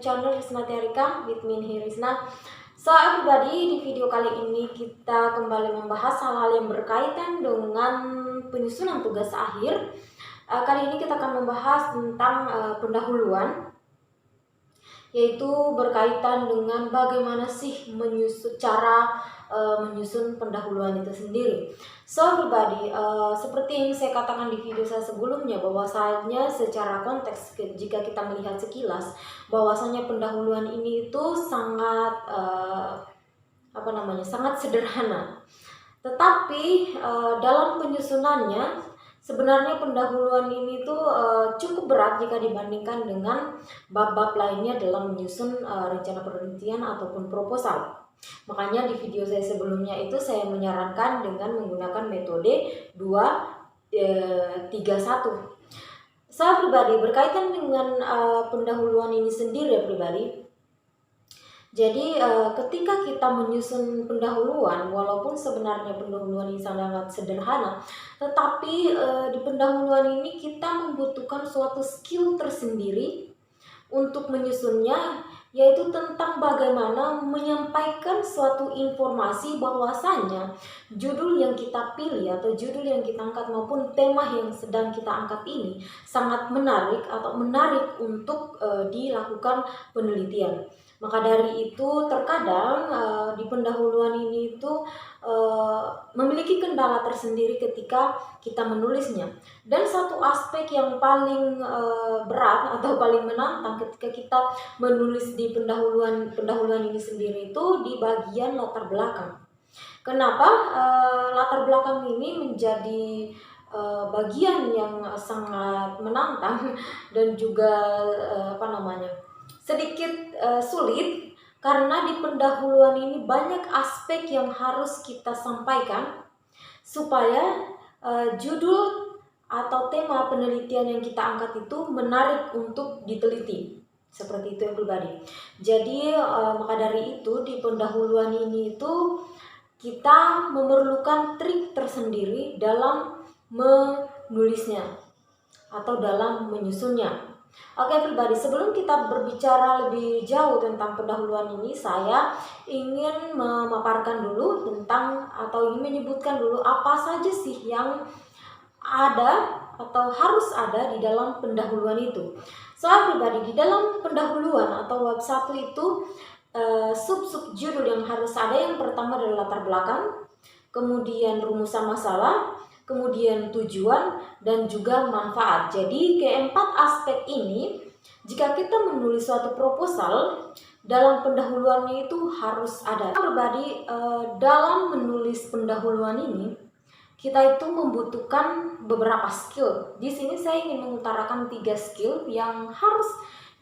channel Rizna Tiarika with me here Rizna. So everybody, di video kali ini kita kembali membahas hal-hal yang berkaitan dengan penyusunan tugas akhir. Kali ini kita akan membahas tentang pendahuluan, yaitu berkaitan dengan bagaimana sih menyusun pendahuluan itu sendiri. So everybody, seperti yang saya katakan di video saya sebelumnya, bahwasanya secara konteks jika kita melihat sekilas, bahwasanya pendahuluan ini itu sangat sangat sederhana. Tetapi dalam penyusunannya sebenarnya pendahuluan ini tuh cukup berat jika dibandingkan dengan bab-bab lainnya dalam menyusun rencana penelitian ataupun proposal. Makanya di video saya sebelumnya itu saya menyarankan dengan menggunakan metode 2-3-1. Saya pribadi berkaitan dengan pendahuluan ini sendiri ya pribadi. Jadi ketika kita menyusun pendahuluan, walaupun sebenarnya pendahuluan ini sangat sederhana, tetapi di pendahuluan ini kita membutuhkan suatu skill tersendiri untuk menyusunnya, yaitu tentang bagaimana menyampaikan suatu informasi bahwasanya judul yang kita pilih atau judul yang kita angkat maupun tema yang sedang kita angkat ini sangat menarik atau menarik untuk dilakukan penelitian. Maka dari itu terkadang di pendahuluan ini itu memiliki kendala tersendiri ketika kita menulisnya. Dan satu aspek yang paling berat atau paling menantang ketika kita menulis di pendahuluan ini sendiri itu di bagian latar belakang. Kenapa latar belakang ini menjadi bagian yang sangat menantang dan juga sedikit sulit, karena di pendahuluan ini banyak aspek yang harus kita sampaikan supaya judul atau tema penelitian yang kita angkat itu menarik untuk diteliti. Seperti itu ya pribadi. Jadi maka dari itu di pendahuluan ini itu kita memerlukan trik tersendiri dalam menulisnya atau dalam menyusunnya. Oke pribadi, sebelum kita berbicara lebih jauh tentang pendahuluan ini, saya ingin memaparkan dulu tentang atau ingin menyebutkan dulu apa saja sih yang ada atau harus ada di dalam pendahuluan itu. Soal pribadi, di dalam pendahuluan atau bab 1 itu sub-sub judul yang harus ada, yang pertama adalah latar belakang, kemudian rumusan masalah, kemudian tujuan, dan juga manfaat. Jadi keempat aspek ini jika kita menulis suatu proposal, dalam pendahuluannya itu harus ada. Pribadi dalam menulis pendahuluan ini kita itu membutuhkan beberapa skill. Di sini saya ingin mengutarakan 3 skill yang harus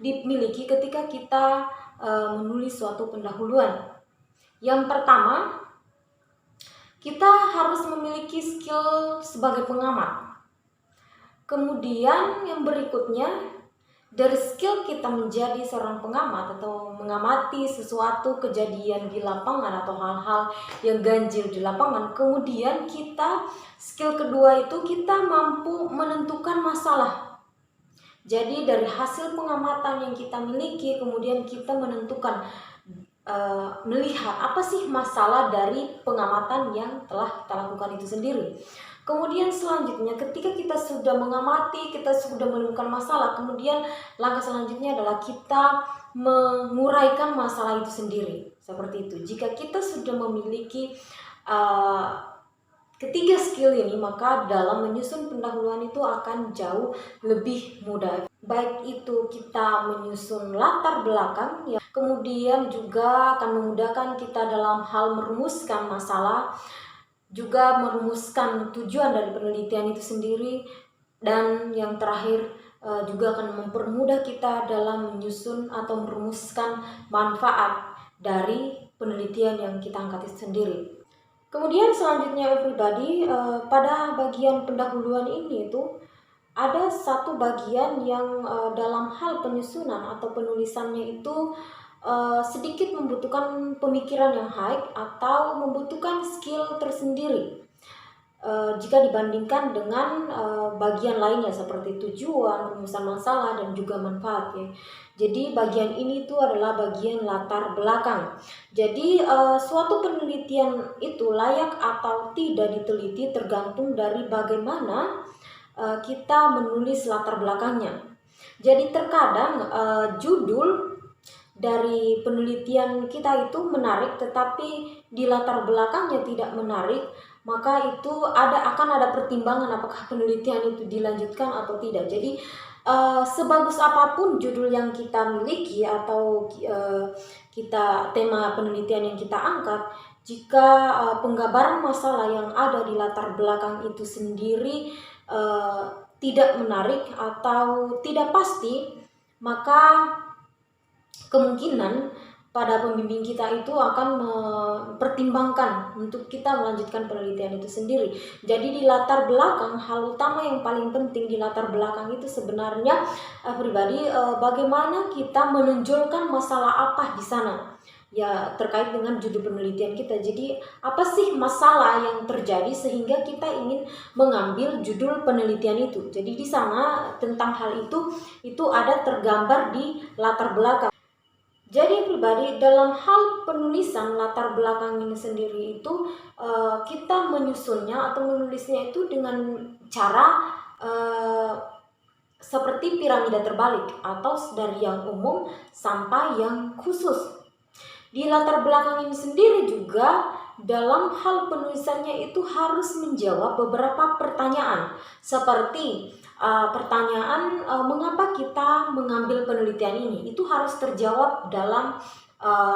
dimiliki ketika kita menulis suatu pendahuluan. Yang pertama, kita harus memiliki skill sebagai pengamat. Kemudian yang berikutnya, dari skill kita menjadi seorang pengamat atau mengamati sesuatu kejadian di lapangan atau hal-hal yang ganjil di lapangan, kemudian skill kedua itu kita mampu menentukan masalah. Jadi dari hasil pengamatan yang kita miliki, kemudian kita menentukan melihat apa sih masalah dari pengamatan yang telah kita lakukan itu sendiri. Kemudian selanjutnya ketika kita sudah mengamati, kita sudah menemukan masalah, kemudian langkah selanjutnya adalah kita menguraikan masalah itu sendiri. Seperti itu. Jika kita sudah memiliki ketiga skill ini, maka dalam menyusun pendahuluan itu akan jauh lebih mudah. Baik itu kita menyusun latar belakang, ya, kemudian juga akan memudahkan kita dalam hal merumuskan masalah, juga merumuskan tujuan dari penelitian itu sendiri, dan yang terakhir juga akan mempermudah kita dalam menyusun atau merumuskan manfaat dari penelitian yang kita angkat itu sendiri. Kemudian selanjutnya everybody, pada bagian pendahuluan ini itu ada satu bagian yang dalam hal penyusunan atau penulisannya itu sedikit membutuhkan pemikiran yang high atau membutuhkan skill tersendiri. jika dibandingkan dengan bagian lainnya seperti tujuan, rumusan masalah, dan juga manfaat ya. Jadi bagian ini tuh adalah bagian latar belakang. Jadi suatu penelitian itu layak atau tidak diteliti tergantung dari bagaimana kita menulis latar belakangnya. Jadi terkadang judul dari penelitian kita itu menarik, tetapi di latar belakangnya tidak menarik, maka itu akan ada pertimbangan apakah penelitian itu dilanjutkan atau tidak. Jadi sebagus apapun judul yang kita miliki atau tema penelitian yang kita angkat, jika penggambaran masalah yang ada di latar belakang itu sendiri tidak menarik atau tidak pasti, maka kemungkinan pada pembimbing kita itu akan mempertimbangkan untuk kita melanjutkan penelitian itu sendiri. Jadi di latar belakang, hal utama yang paling penting di latar belakang itu sebenarnya pribadi bagaimana kita menonjolkan masalah apa di sana. Ya, terkait dengan judul penelitian kita. Jadi apa sih masalah yang terjadi sehingga kita ingin mengambil judul penelitian itu. Jadi di sana tentang hal itu ada tergambar di latar belakang. Jadi pribadi dalam hal penulisan latar belakang ini sendiri itu kita menyusunnya atau menulisnya itu dengan cara seperti piramida terbalik atau dari yang umum sampai yang khusus. Di latar belakang ini sendiri juga dalam hal penulisannya itu harus menjawab beberapa pertanyaan seperti pertanyaan mengapa kita mengambil penelitian ini, itu harus terjawab dalam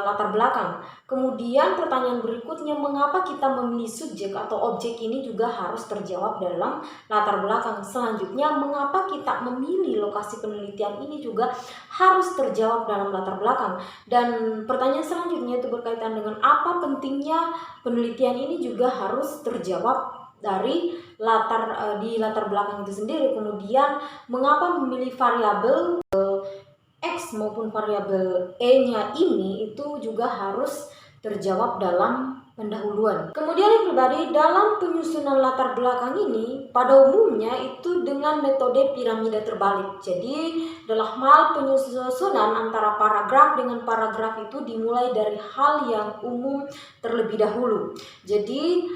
latar belakang. Kemudian pertanyaan berikutnya, mengapa kita memilih subjek atau objek ini juga harus terjawab dalam latar belakang. Selanjutnya, mengapa kita memilih lokasi penelitian ini juga harus terjawab dalam latar belakang. Dan pertanyaan selanjutnya itu berkaitan dengan apa pentingnya penelitian ini juga harus terjawab dari di latar belakang itu sendiri. Kemudian mengapa memilih variabel X maupun variabel E-nya ini itu juga harus terjawab dalam pendahuluan. Kemudian yang pribadi dalam penyusunan latar belakang ini pada umumnya itu dengan metode piramida terbalik. Jadi dalam hal penyusunan antara paragraf dengan paragraf itu dimulai dari hal yang umum terlebih dahulu. Jadi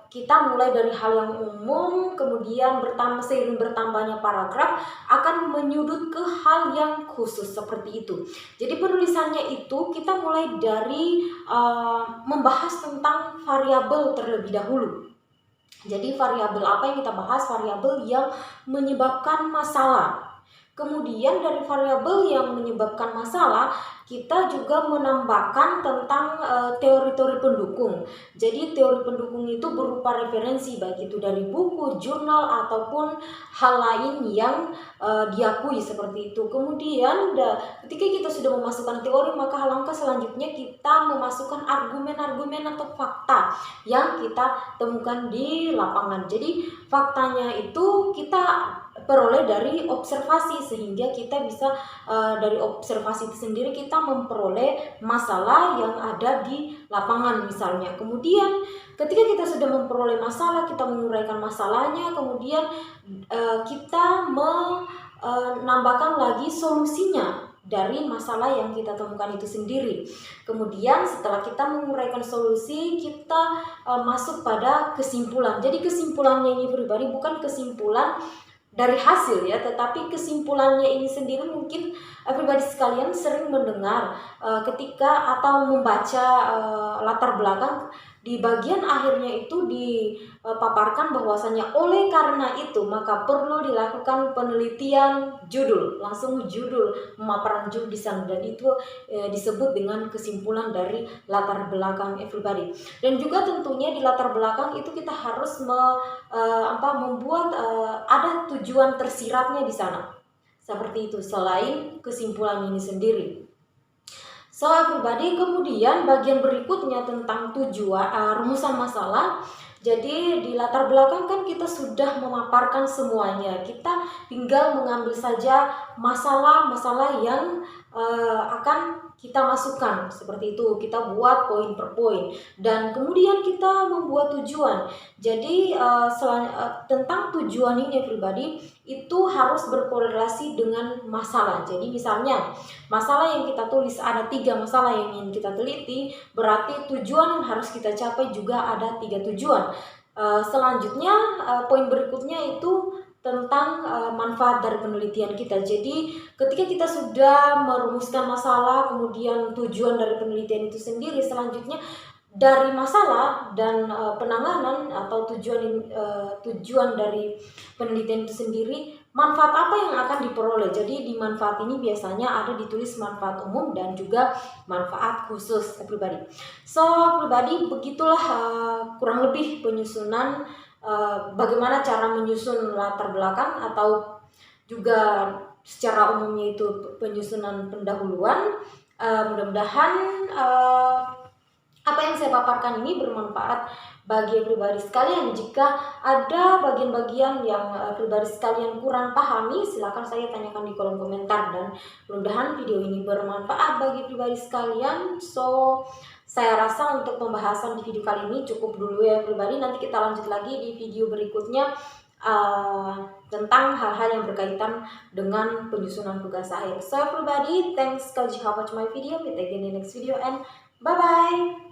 kita mulai dari hal yang umum, kemudian seiring bertambahnya paragraf akan menyudut ke hal yang khusus seperti itu. Jadi penulisannya itu kita mulai dari membahas tentang variabel terlebih dahulu. Jadi variabel apa yang kita bahas? Variabel yang menyebabkan masalah. Kemudian dari variabel yang menyebabkan masalah, kita juga menambahkan tentang teori-teori pendukung. Jadi teori pendukung itu berupa referensi, baik itu dari buku, jurnal, ataupun hal lain yang diakui seperti itu. Kemudian ketika kita sudah memasukkan teori, maka langkah selanjutnya kita memasukkan argumen-argumen atau fakta yang kita temukan di lapangan. Jadi faktanya itu kita peroleh dari observasi, sehingga kita bisa dari observasi itu sendiri kita memperoleh masalah yang ada di lapangan misalnya. Kemudian ketika kita sudah memperoleh masalah, kita menguraikan masalahnya, kemudian kita menambahkan lagi solusinya dari masalah yang kita temukan itu sendiri. Kemudian setelah kita menguraikan solusi, kita masuk pada kesimpulan. Jadi kesimpulannya ini pribadi bukan kesimpulan dari hasil ya, tetapi kesimpulannya ini sendiri mungkin pribadi sekalian sering mendengar ketika atau membaca latar belakang di bagian akhirnya itu dipaparkan bahwasanya oleh karena itu maka perlu dilakukan penelitian judul, langsung judul, pemaparan judul di sana, dan itu disebut dengan kesimpulan dari latar belakang everybody. Dan juga tentunya di latar belakang itu kita harus membuat ada tujuan tersiratnya di sana. Seperti itu, selain kesimpulan ini sendiri. So everybody, kemudian bagian berikutnya tentang tujuan rumusan masalah. Jadi di latar belakang kan kita sudah memaparkan semuanya. Kita tinggal mengambil saja masalah-masalah yang akan kita masukkan seperti itu, kita buat poin per poin, dan kemudian kita membuat tujuan. Jadi tentang tujuan ini pribadi itu harus berkorelasi dengan masalah. Jadi misalnya masalah yang kita tulis, ada 3 masalah yang ingin kita teliti, berarti tujuan yang harus kita capai juga ada 3 tujuan. Selanjutnya poin berikutnya itu tentang manfaat dari penelitian kita. Jadi ketika kita sudah merumuskan masalah, kemudian tujuan dari penelitian itu sendiri, selanjutnya dari masalah dan penanganan atau tujuan dari penelitian itu sendiri, manfaat apa yang akan diperoleh. Jadi di manfaat ini biasanya ada ditulis manfaat umum dan juga manfaat khusus pribadi. So pribadi begitulah kurang lebih penyusunan, bagaimana cara menyusun latar belakang atau juga secara umumnya itu penyusunan pendahuluan. Mudah-mudahan apa yang saya paparkan ini bermanfaat bagi pribadi sekalian. Jika ada bagian-bagian yang pribadi sekalian kurang pahami, silakan saya tanyakan di kolom komentar, dan mudah-mudahan video ini bermanfaat bagi pribadi sekalian. So saya rasa untuk pembahasan di video kali ini cukup dulu ya pribadi. Nanti kita lanjut lagi di video berikutnya tentang hal-hal yang berkaitan dengan penyusunan tugas akhir. So everybody, thanks because you have watched my video. Meet again in the next video and bye bye.